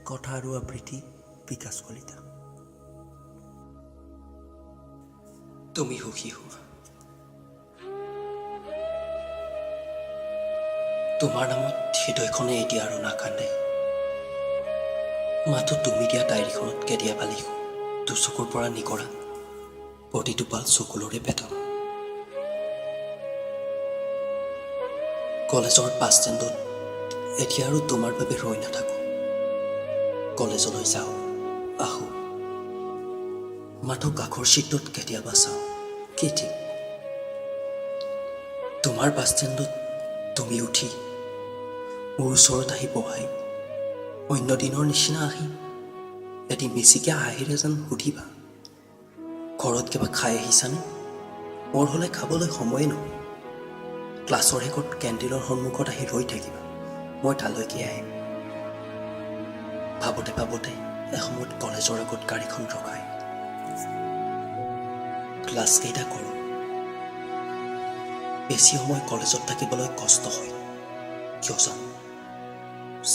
কথা আৰু আবৃত্তি বিকাশ কলিতা। তুমি সুখী হোৱা। তোমাৰ নামত হৃদয়খনে এতিয়া আৰু নাকান্দে। মাথো তুমি দিয়া ডায়েৰীখনত কেতিয়াবা লিখো দুচকুৰ পৰা নিকৰা প্ৰতিটো পাল চকুলোৰে বেদনা। কলেজৰ বাছ ষ্টেণ্ডত এতিয়া আৰু তোমাৰ বাবে ৰৈ নাথাকো। কলেজলৈ যাওঁ, আহোঁ, মাথো কাষৰ চিটত কেতিয়াবা চাওঁ, কি ঠিক তোমাৰ বাছ ষ্টেণ্ডত তুমি উঠি মোৰ ওচৰত আহি বহাই অন্য দিনৰ নিচিনা আহি এটি মিচিকে হাঁহিৰে যেন সুধিবা, ঘৰত কিবা খাই আহিছানে? মোৰ হ'লে খাবলৈ সময়ে নহয়। ক্লাছৰ শেষত কেণ্টিনৰ সন্মুখত আহি ৰৈ থাকিবা, মই তালৈকে আহিম। ভাবোতে ভাবোতে এসময়ত কলেজৰ আগত গাড়ীখন ৰখাই ক্লাছকেইটা কৰোঁ। বেছি সময় কলেজত থাকিবলৈ কষ্ট হয়, কিয় জানো?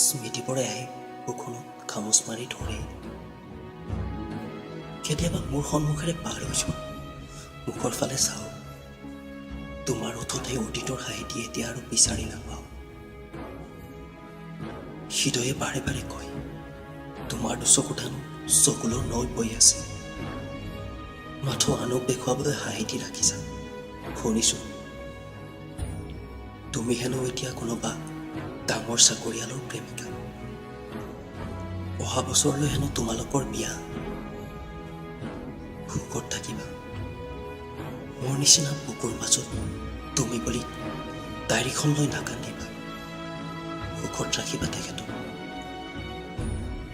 স্মৃতিবোৰে আহি বুকুখনত খামোচ মাৰি ধৰে। কেতিয়াবা মোৰ সন্মুখেৰে পাৰ হৈ যোৱা মুখৰ ফালে চাওঁ, তোমাৰ ওঠতে অতীতৰ হাঁহিটি এতিয়া আৰু বিচাৰি নাপাওঁ। হৃদয়ে বাৰে বাৰে কয়, তোমাৰ দুচকু ধান চকুলোৰ নৈ বৈ আছে, মাথো আনক দেখুৱাবলৈ হাঁহিটি ৰাখিছা। শুনিছো তুমি হেনো এতিয়া কোনোবা ডাঙৰ চাকৰিয়ালৰ প্ৰেমিকা। অহা বছৰলৈ হেনো তোমালোকৰ বিয়া। সুখত থাকিবা। মোৰ নিচিনা বুকুৰ মাজত তুমি বুলি ডায়েৰীখন লৈ নাকান্দিবা। সুখত ৰাখিবা তেখেতক।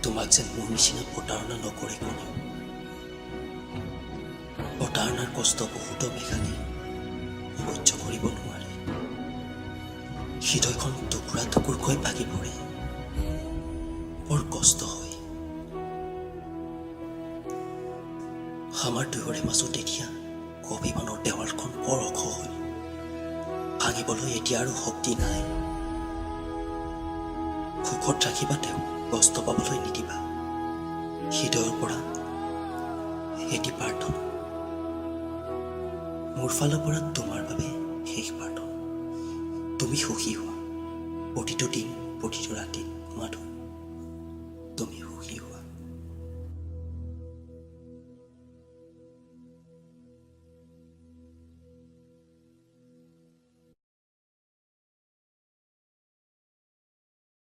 তোমাক যেন মোৰ নিচিনা প্ৰতাৰণা নকৰে কোনেও। প্ৰতাৰণাৰ কষ্ট বহুতো মেঘালী সহ্য কৰিব নোৱাৰে। হৃদয়খন টুকুৰা টুকুৰকৈ ভাগি পৰে, বৰ কষ্ট হয়। আমাৰ দুয়োৰে মাজত এতিয়া অভিমানৰ দেৱালখন বৰ ওখ হ'ল। ভাঙিবলৈ এতিয়া আৰু শক্তি নাই। সুখত ৰাখিবা তেওঁক, কষ্ট পাবলৈ নিদিবা। হৃদয়ৰ পৰা এটি প্ৰাৰ্থনা, মোৰ ফালৰ পৰা তোমাৰ বাবে শেষ প্ৰাৰ্থনা। তুমি সুখী হোৱা, প্ৰতিটো দিন প্ৰতিটো ৰাতি মাথো তুমি সুখী হোৱা।